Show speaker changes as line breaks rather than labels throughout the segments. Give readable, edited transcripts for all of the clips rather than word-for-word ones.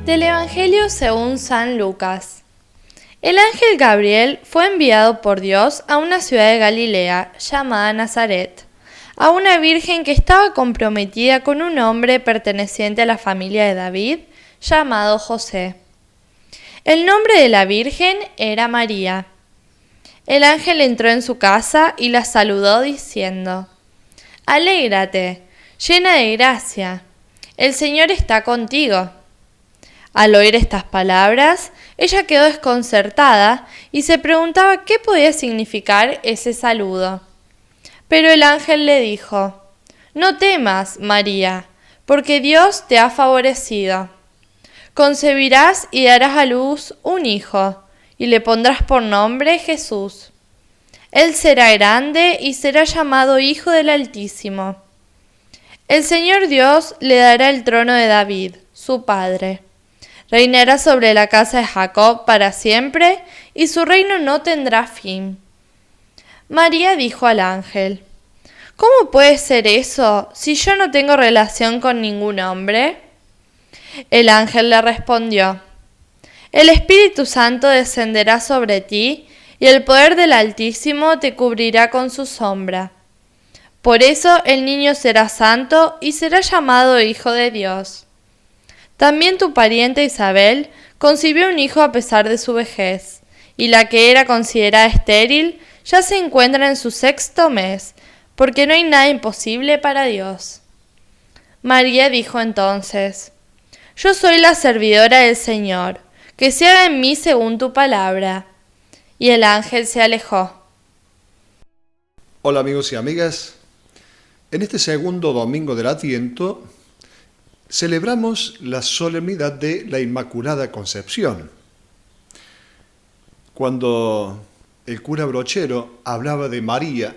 Del Evangelio según San Lucas. El ángel Gabriel fue enviado por Dios a una ciudad de Galilea llamada Nazaret, a una virgen que estaba comprometida con un hombre perteneciente a la familia de David, llamado José. El nombre de la virgen era María. El ángel entró en su casa y la saludó diciendo: «Alégrate, llena de gracia, el Señor está contigo». Al oír estas palabras, ella quedó desconcertada y se preguntaba qué podía significar ese saludo. Pero el ángel le dijo: «No temas, María, porque Dios te ha favorecido. Concebirás y darás a luz un hijo, y le pondrás por nombre Jesús. Él será grande y será llamado Hijo del Altísimo. El Señor Dios le dará el trono de David, su padre. Reinará sobre la casa de Jacob para siempre, y su reino no tendrá fin». María dijo al ángel: «¿Cómo puede ser eso si yo no tengo relación con ningún hombre?» El ángel le respondió: «El Espíritu Santo descenderá sobre ti, y el poder del Altísimo te cubrirá con su sombra. Por eso el niño será santo y será llamado Hijo de Dios. También tu pariente Isabel concibió un hijo a pesar de su vejez, y la que era considerada estéril ya se encuentra en su 6º mes, porque no hay nada imposible para Dios». María dijo entonces: «Yo soy la servidora del Señor, que se haga en mí según tu palabra». Y el ángel se alejó.
Hola amigos y amigas, en este segundo domingo del Adviento celebramos la solemnidad de la Inmaculada Concepción. Cuando el cura Brochero hablaba de María,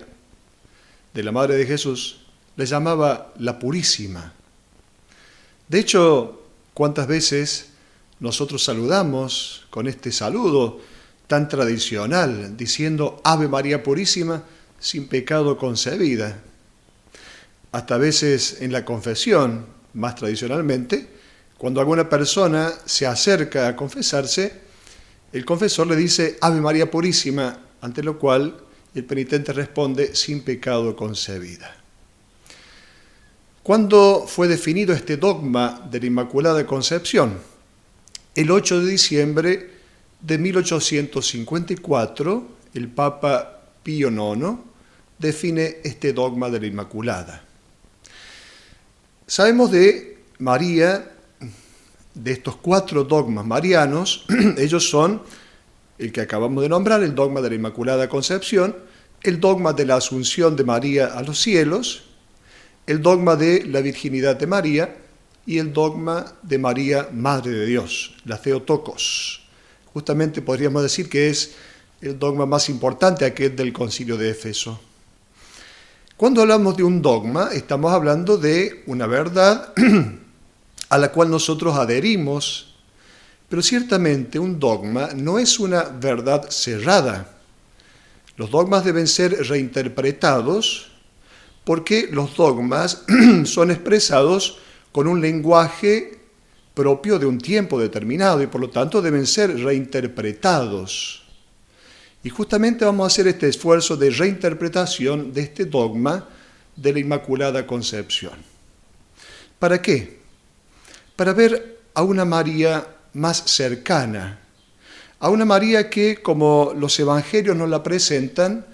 de la Madre de Jesús, le llamaba la Purísima. De hecho, ¿cuántas veces nosotros saludamos con este saludo tan tradicional, diciendo Ave María Purísima, sin pecado concebida? Hasta a veces en la confesión, más tradicionalmente, cuando alguna persona se acerca a confesarse, el confesor le dice Ave María Purísima, ante lo cual el penitente responde sin pecado concebida. ¿Cuándo fue definido este dogma de la Inmaculada Concepción? El 8 de diciembre de 1854, el Papa Pío IX define este dogma de la Inmaculada. Sabemos de María, de estos 4 dogmas marianos, ellos son el que acabamos de nombrar, el dogma de la Inmaculada Concepción, el dogma de la Asunción de María a los cielos, el dogma de la Virginidad de María y el dogma de María, Madre de Dios, la Theotokos. Justamente podríamos decir que es el dogma más importante, aquel del Concilio de Éfeso. Cuando hablamos de un dogma, estamos hablando de una verdad a la cual nosotros adherimos, pero ciertamente un dogma no es una verdad cerrada. Los dogmas deben ser reinterpretados porque los dogmas son expresados con un lenguaje propio de un tiempo determinado y por lo tanto deben ser reinterpretados. Y justamente vamos a hacer este esfuerzo de reinterpretación de este dogma de la Inmaculada Concepción. ¿Para qué? Para ver a una María más cercana, a una María que, como los evangelios nos la presentan,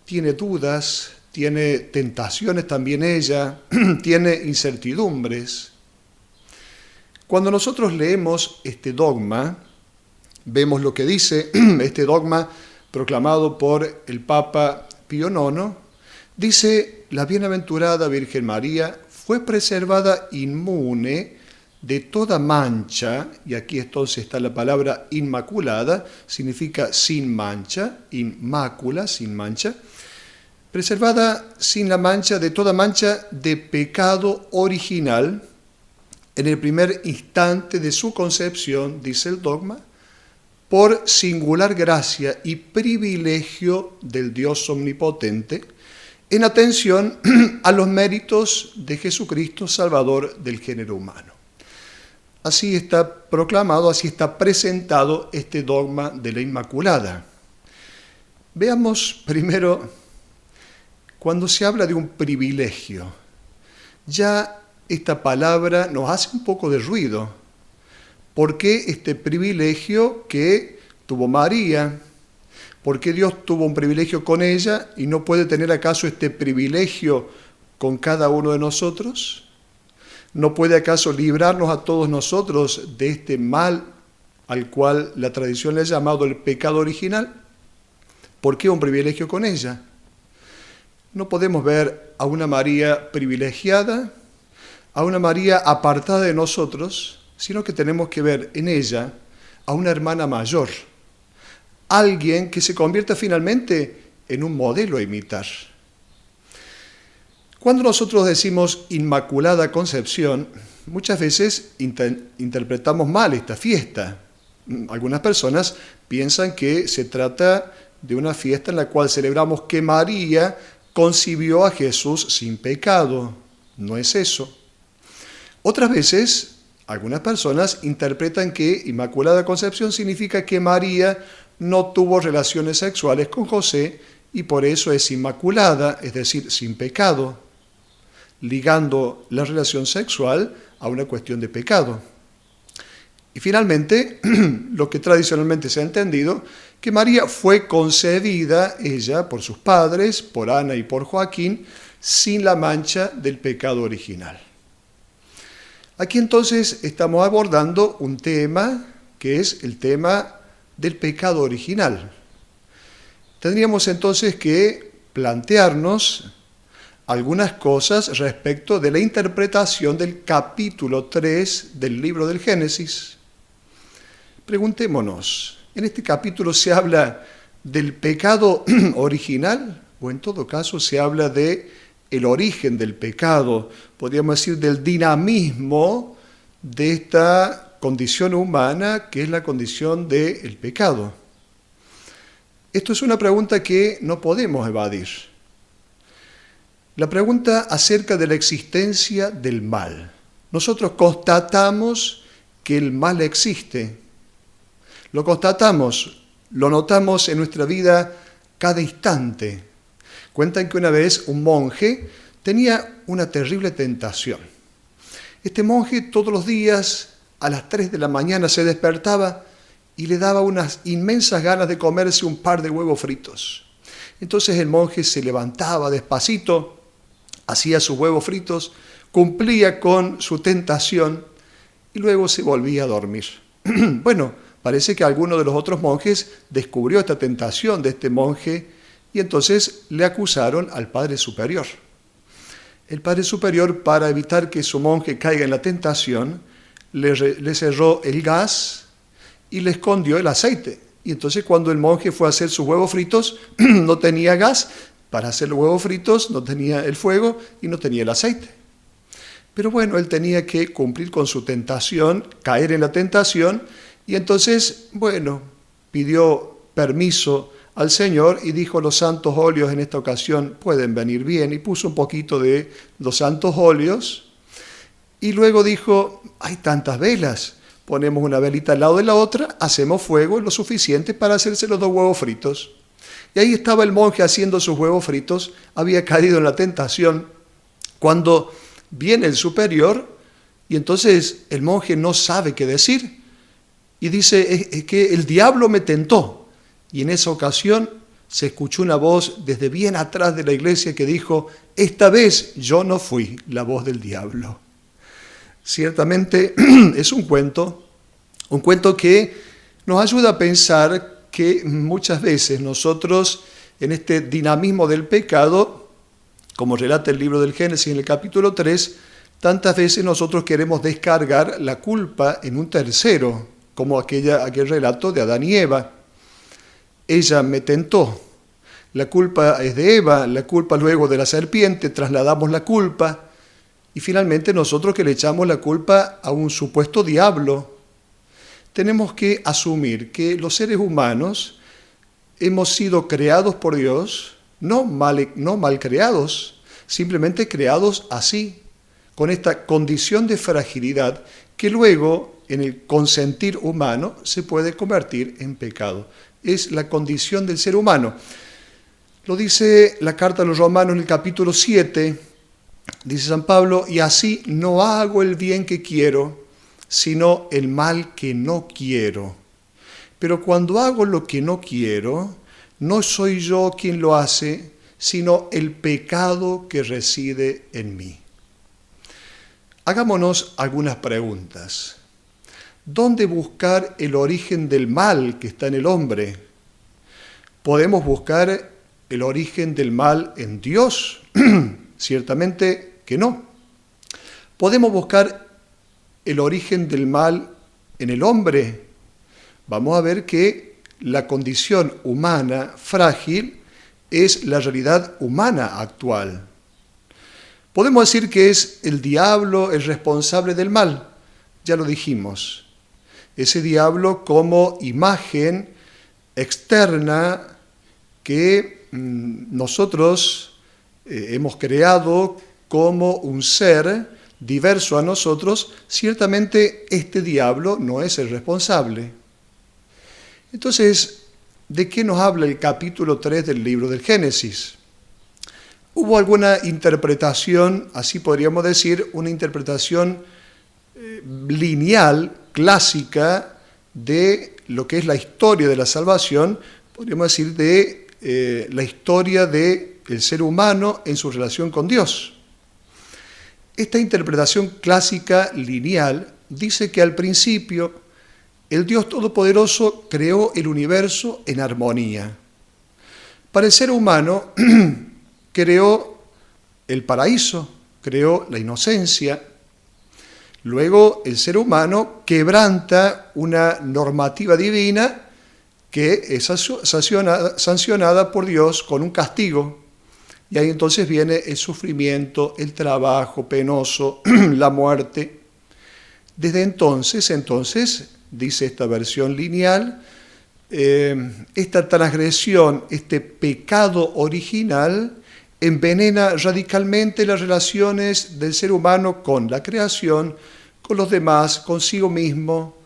tiene dudas, tiene tentaciones también ella, tiene incertidumbres. Cuando nosotros leemos este dogma, vemos lo que dice este dogma proclamado por el Papa Pío IX, dice: la bienaventurada Virgen María fue preservada inmune de toda mancha, y aquí entonces está la palabra inmaculada, significa sin mancha, inmácula, sin mancha, preservada sin la mancha, de toda mancha de pecado original, en el primer instante de su concepción, dice el dogma, por singular gracia y privilegio del Dios omnipotente, en atención a los méritos de Jesucristo, Salvador del género humano. así está proclamado, así está presentado este dogma de la Inmaculada. Veamos primero, cuando se habla de un privilegio, ya esta palabra nos hace un poco de ruido. ¿Por qué este privilegio que tuvo María? ¿Por qué Dios tuvo un privilegio con ella y no puede tener acaso este privilegio con cada uno de nosotros? ¿No puede acaso librarnos a todos nosotros de este mal al cual la tradición le ha llamado el pecado original? ¿Por qué un privilegio con ella? No podemos ver a una María privilegiada, a una María apartada de nosotros, sino que tenemos que ver en ella a una hermana mayor, alguien que se convierta finalmente en un modelo a imitar. Cuando nosotros decimos Inmaculada Concepción, muchas veces interpretamos mal esta fiesta. Algunas personas piensan que se trata de una fiesta en la cual celebramos que María concibió a Jesús sin pecado. No es eso. Otras veces, algunas personas interpretan que Inmaculada Concepción significa que María no tuvo relaciones sexuales con José y por eso es inmaculada, es decir, sin pecado, ligando la relación sexual a una cuestión de pecado. Y finalmente, lo que tradicionalmente se ha entendido, que María fue concebida, ella, por sus padres, por Ana y por Joaquín, sin la mancha del pecado original. Aquí entonces estamos abordando un tema que es el tema del pecado original. Tendríamos entonces que plantearnos algunas cosas respecto de la interpretación del capítulo 3 del libro del Génesis. Preguntémonos, ¿en este capítulo se habla del pecado original o en todo caso se habla de el origen del pecado, podríamos decir del dinamismo de esta condición humana que es la condición del pecado? Esto es una pregunta que no podemos evadir. La pregunta acerca de la existencia del mal. Nosotros constatamos que el mal existe. Lo constatamos, lo notamos en nuestra vida cada instante. Cuentan que una vez un monje tenía una terrible tentación. Este monje todos los días a las 3 de la mañana se despertaba y le daba unas inmensas ganas de comerse un par de huevos fritos. Entonces el monje se levantaba despacito, hacía sus huevos fritos, cumplía con su tentación y luego se volvía a dormir. Bueno, parece que alguno de los otros monjes descubrió esta tentación de este monje y entonces le acusaron al Padre Superior. El Padre Superior, para evitar que su monje caiga en la tentación, le cerró el gas y le escondió el aceite. Y entonces cuando el monje fue a hacer sus huevos fritos, no tenía gas para hacer los huevos fritos, no tenía el fuego y no tenía el aceite. Pero bueno, él tenía que cumplir con su tentación, caer en la tentación, y entonces, bueno, pidió permiso al Señor y dijo: los santos óleos en esta ocasión pueden venir bien, y puso un poquito de los santos óleos, y luego dijo: hay tantas velas, ponemos una velita al lado de la otra, hacemos fuego lo suficiente para hacerse los 2 huevos fritos. Y ahí estaba el monje haciendo sus huevos fritos, había caído en la tentación, cuando viene el superior, y entonces el monje no sabe qué decir, y dice: es que el diablo me tentó. Y en esa ocasión se escuchó una voz desde bien atrás de la iglesia que dijo: esta vez yo no fui la voz del diablo. Ciertamente es un cuento que nos ayuda a pensar que muchas veces nosotros, en este dinamismo del pecado, como relata el libro del Génesis en el capítulo 3, tantas veces nosotros queremos descargar la culpa en un tercero, como aquel relato de Adán y Eva. Ella me tentó, la culpa es de Eva, la culpa luego de la serpiente, trasladamos la culpa, y finalmente nosotros que le echamos la culpa a un supuesto diablo. Tenemos que asumir que los seres humanos hemos sido creados por Dios, no mal creados, simplemente creados así, con esta condición de fragilidad que luego en el consentir humano, se puede convertir en pecado. Es la condición del ser humano. Lo dice la carta a los Romanos en el capítulo 7, dice San Pablo, y así no hago el bien que quiero, sino el mal que no quiero. Pero cuando hago lo que no quiero, no soy yo quien lo hace, sino el pecado que reside en mí. Hagámonos algunas preguntas. ¿Dónde buscar el origen del mal que está en el hombre? ¿Podemos buscar el origen del mal en Dios? Ciertamente que no. ¿Podemos buscar el origen del mal en el hombre? Vamos a ver que la condición humana frágil es la realidad humana actual. Podemos decir que es el diablo el responsable del mal, ya lo dijimos. Ese diablo como imagen externa que nosotros hemos creado como un ser diverso a nosotros, ciertamente este diablo no es el responsable. Entonces, ¿de qué nos habla el capítulo 3 del libro del Génesis? Hubo alguna interpretación, así podríamos decir, una interpretación lineal, clásica, de lo que es la historia de la salvación, podríamos decir de la historia del ser humano en su relación con Dios. Esta interpretación clásica lineal dice que al principio el Dios Todopoderoso creó el universo en armonía. Para el ser humano creó el paraíso, creó la inocencia. Luego el ser humano quebranta una normativa divina que es sancionada por Dios con un castigo. Y ahí entonces viene el sufrimiento, el trabajo penoso, la muerte. Desde entonces, dice esta versión lineal, esta transgresión, este pecado original, envenena radicalmente las relaciones del ser humano con la creación, con los demás, consigo mismo,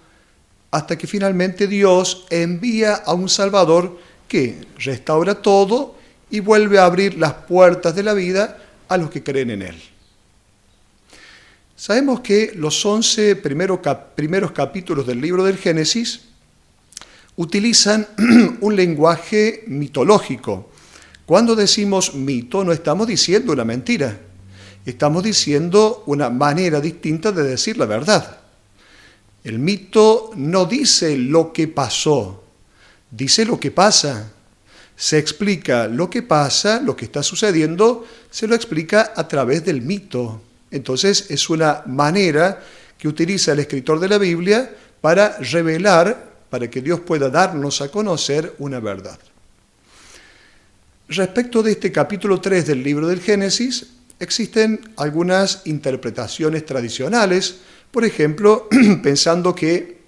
hasta que finalmente Dios envía a un Salvador que restaura todo y vuelve a abrir las puertas de la vida a los que creen en Él. Sabemos que los 11 primeros capítulos del libro del Génesis utilizan un lenguaje mitológico. Cuando decimos mito, no estamos diciendo una mentira, estamos diciendo una manera distinta de decir la verdad. El mito no dice lo que pasó, dice lo que pasa. Se explica lo que pasa, lo que está sucediendo, se lo explica a través del mito. Entonces es una manera que utiliza el escritor de la Biblia para revelar, para que Dios pueda darnos a conocer una verdad. Respecto de este capítulo 3 del libro del Génesis, existen algunas interpretaciones tradicionales, por ejemplo, pensando que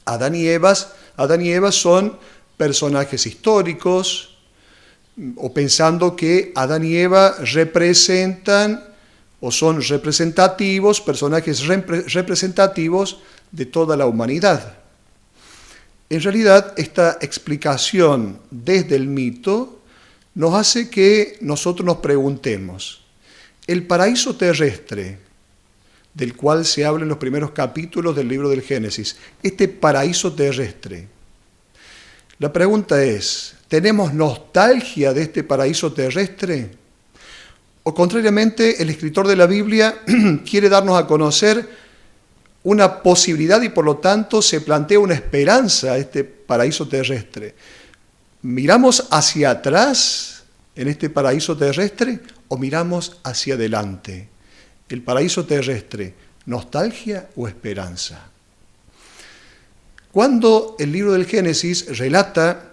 Adán y Eva son personajes históricos, o pensando que Adán y Eva representan o son representativos, personajes representativos de toda la humanidad. En realidad, esta explicación desde el mito nos hace que nosotros nos preguntemos, el paraíso terrestre, del cual se habla en los primeros capítulos del libro del Génesis, este paraíso terrestre, la pregunta es, ¿tenemos nostalgia de este paraíso terrestre? O contrariamente, el escritor de la Biblia quiere darnos a conocer una posibilidad y por lo tanto se plantea una esperanza a este paraíso terrestre. ¿Miramos hacia atrás en este paraíso terrestre o miramos hacia adelante? El paraíso terrestre, ¿nostalgia o esperanza? Cuando el libro del Génesis relata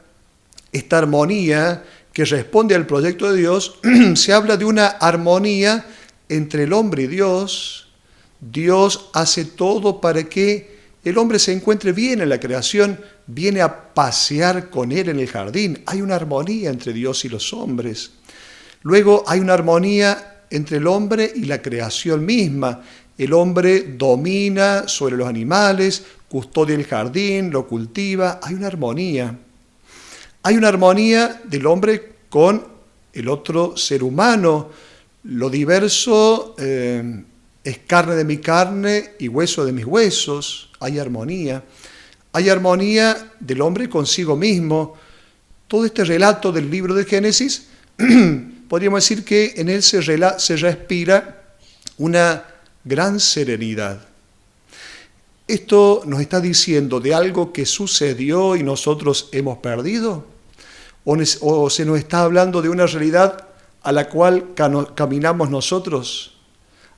esta armonía que responde al proyecto de Dios, se habla de una armonía entre el hombre y Dios. Dios hace todo para que el hombre se encuentre bien en la creación, viene a pasear con él en el jardín. Hay una armonía entre Dios y los hombres. Luego hay una armonía entre el hombre y la creación misma. El hombre domina sobre los animales, custodia el jardín, lo cultiva. Hay una armonía. Hay una armonía del hombre con el otro ser humano. Lo diverso es carne de mi carne y hueso de mis huesos. Hay armonía. Hay armonía del hombre consigo mismo. Todo este relato del libro de Génesis, podríamos decir que en él se respira una gran serenidad. ¿Esto nos está diciendo de algo que sucedió y nosotros hemos perdido? ¿O se nos está hablando de una realidad a la cual caminamos nosotros,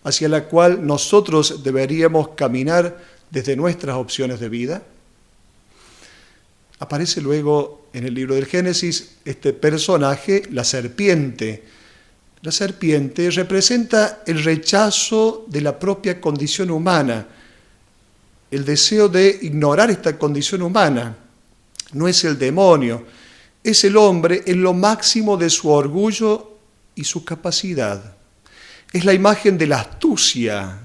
hacia la cual nosotros deberíamos caminar desde nuestras opciones de vida? Aparece luego en el libro del Génesis este personaje, la serpiente. La serpiente representa el rechazo de la propia condición humana, el deseo de ignorar esta condición humana. No es el demonio, es el hombre en lo máximo de su orgullo y su capacidad. Es la imagen de la astucia.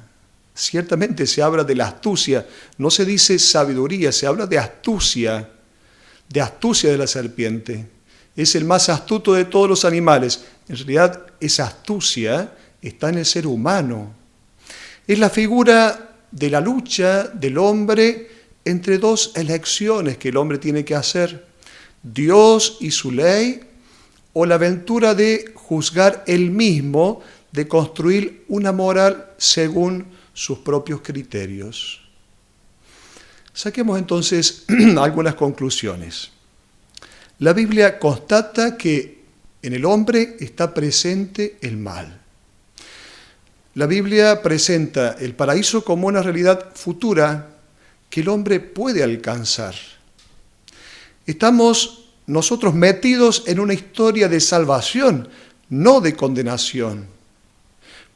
Ciertamente se habla de la astucia, no se dice sabiduría, se habla de astucia de la serpiente. Es el más astuto de todos los animales. En realidad, esa astucia está en el ser humano. Es la figura de la lucha del hombre entre dos elecciones que el hombre tiene que hacer: Dios y su ley, o la aventura de juzgar él mismo, de construir una moral según sus propios criterios. Saquemos entonces algunas conclusiones. La Biblia constata que en el hombre está presente el mal. La Biblia presenta el paraíso como una realidad futura que el hombre puede alcanzar. Estamos nosotros metidos en una historia de salvación, no de condenación.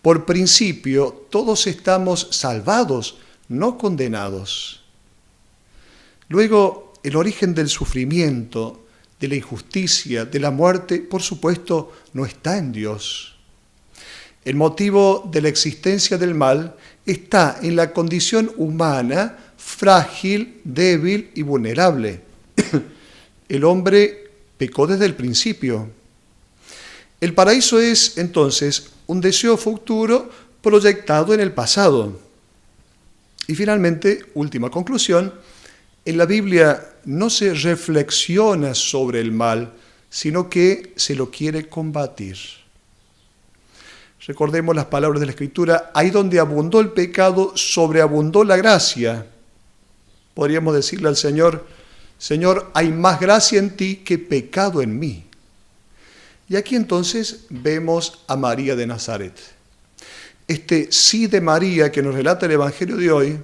Por principio, todos estamos salvados, no condenados. Luego, el origen del sufrimiento, de la injusticia, de la muerte, por supuesto, no está en Dios. El motivo de la existencia del mal está en la condición humana, frágil, débil y vulnerable. El hombre pecó desde el principio. El paraíso es, entonces, un deseo futuro proyectado en el pasado. Y finalmente, última conclusión, en la Biblia no se reflexiona sobre el mal, sino que se lo quiere combatir. Recordemos las palabras de la Escritura: ahí donde abundó el pecado, sobreabundó la gracia. Podríamos decirle al Señor: Señor, hay más gracia en ti que pecado en mí. Y aquí entonces vemos a María de Nazaret. Este sí de María que nos relata el Evangelio de hoy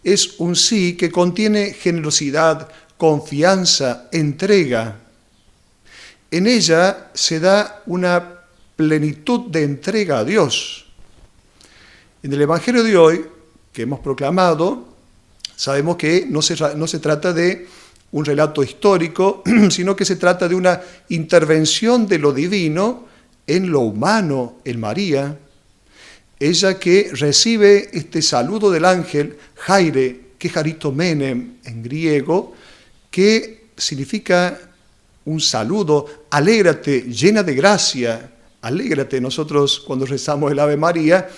es un sí que contiene generosidad, confianza, entrega. En ella se da una plenitud de entrega a Dios. En el Evangelio de hoy, que hemos proclamado, sabemos que no se trata de un relato histórico, sino que se trata de una intervención de lo divino en lo humano, en María. Ella que recibe este saludo del ángel, Jaire, que es Charitomenem en griego, que significa un saludo: alégrate, llena de gracia, alégrate. Nosotros cuando rezamos el Ave María,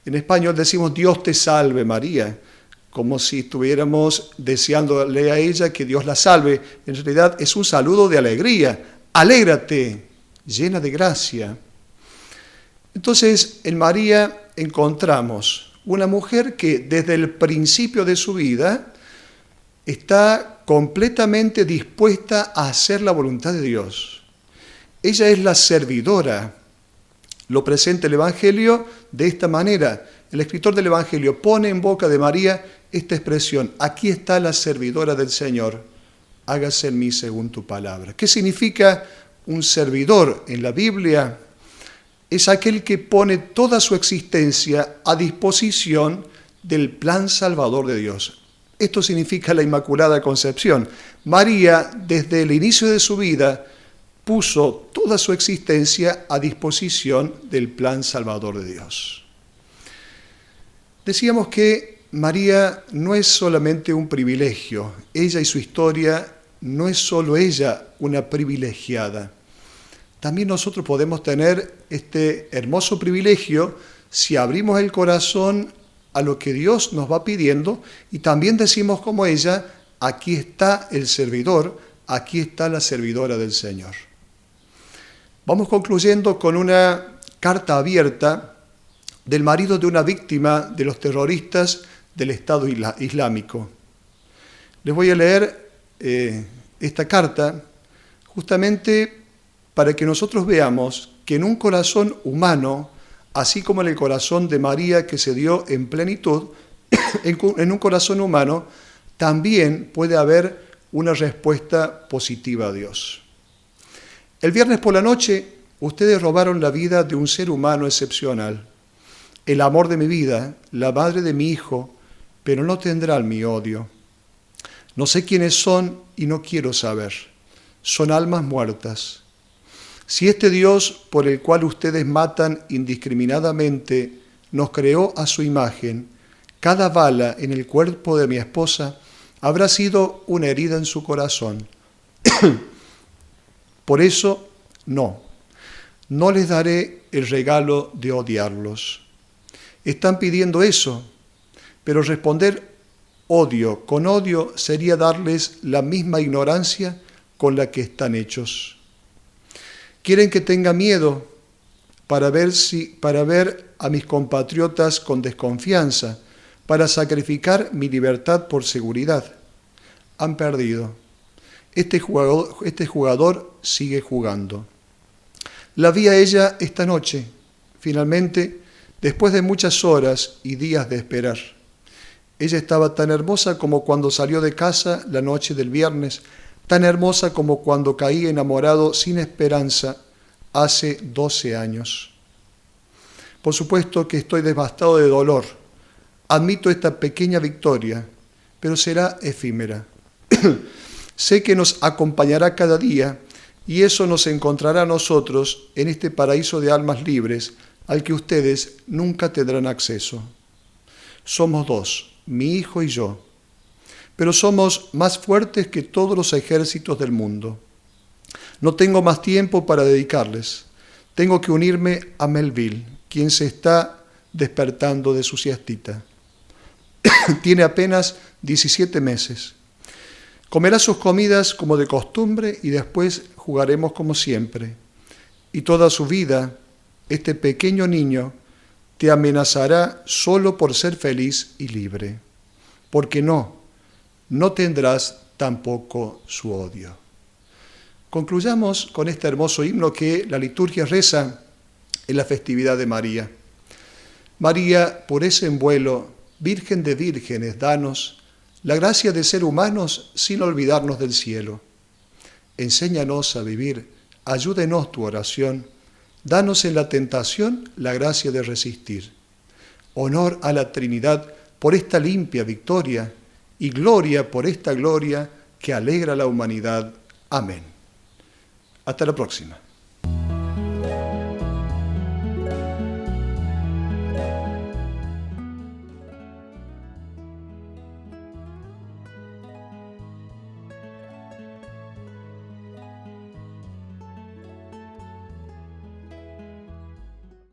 en español decimos Dios te salve María, como si estuviéramos deseándole a ella que Dios la salve. En realidad es un saludo de alegría: alégrate, llena de gracia. Entonces, en María encontramos una mujer que desde el principio de su vida está completamente dispuesta a hacer la voluntad de Dios. Ella es la servidora. Lo presenta el Evangelio de esta manera. El escritor del Evangelio pone en boca de María esta expresión: aquí está la servidora del Señor, hágase en mí según tu palabra. ¿Qué significa un servidor en la Biblia? Es aquel que pone toda su existencia a disposición del plan salvador de Dios. Esto significa la Inmaculada Concepción. María, desde el inicio de su vida, puso toda su existencia a disposición del plan salvador de Dios. Decíamos que María no es solamente un privilegio, ella y su historia no es solo ella una privilegiada. También nosotros podemos tener este hermoso privilegio si abrimos el corazón a lo que Dios nos va pidiendo y también decimos como ella, aquí está el servidor, aquí está la servidora del Señor. Vamos concluyendo con una carta abierta del marido de una víctima de los terroristas del Estado Islámico. Les voy a leer esta carta justamente para que nosotros veamos que en un corazón humano, así como en el corazón de María que se dio en plenitud, en un corazón humano también puede haber una respuesta positiva a Dios. El viernes por la noche, ustedes robaron la vida de un ser humano excepcional, el amor de mi vida, la madre de mi hijo, pero no tendrán mi odio. No sé quiénes son y no quiero saber. Son almas muertas. Si este Dios por el cual ustedes matan indiscriminadamente nos creó a su imagen, cada bala en el cuerpo de mi esposa habrá sido una herida en su corazón. Por eso, no les daré el regalo de odiarlos. Están pidiendo eso, pero responder odio con odio sería darles la misma ignorancia con la que están hechos. Quieren que tenga miedo para ver a mis compatriotas con desconfianza, para sacrificar mi libertad por seguridad. Han perdido. Este jugador sigue jugando. La vi a ella esta noche, finalmente, después de muchas horas y días de esperar. Ella estaba tan hermosa como cuando salió de casa la noche del viernes, tan hermosa como cuando caí enamorado sin esperanza hace 12 años. Por supuesto que estoy devastado de dolor. Admito esta pequeña victoria, pero será efímera. Sé que nos acompañará cada día y eso nos encontrará a nosotros en este paraíso de almas libres al que ustedes nunca tendrán acceso. Somos dos, mi hijo y yo, pero somos más fuertes que todos los ejércitos del mundo. No tengo más tiempo para dedicarles. Tengo que unirme a Melville, quien se está despertando de su siestita. Tiene apenas 17 meses. Comerá sus comidas como de costumbre y después jugaremos como siempre. Y toda su vida, este pequeño niño te amenazará solo por ser feliz y libre. Porque no tendrás tampoco su odio. Concluyamos con este hermoso himno que la liturgia reza en la festividad de María. María, por ese envuelo, Virgen de vírgenes, danos la gracia de ser humanos sin olvidarnos del cielo. Enséñanos a vivir, ayúdenos tu oración, danos en la tentación la gracia de resistir. Honor a la Trinidad por esta limpia victoria y gloria por esta gloria que alegra a la humanidad. Amén. Hasta la próxima.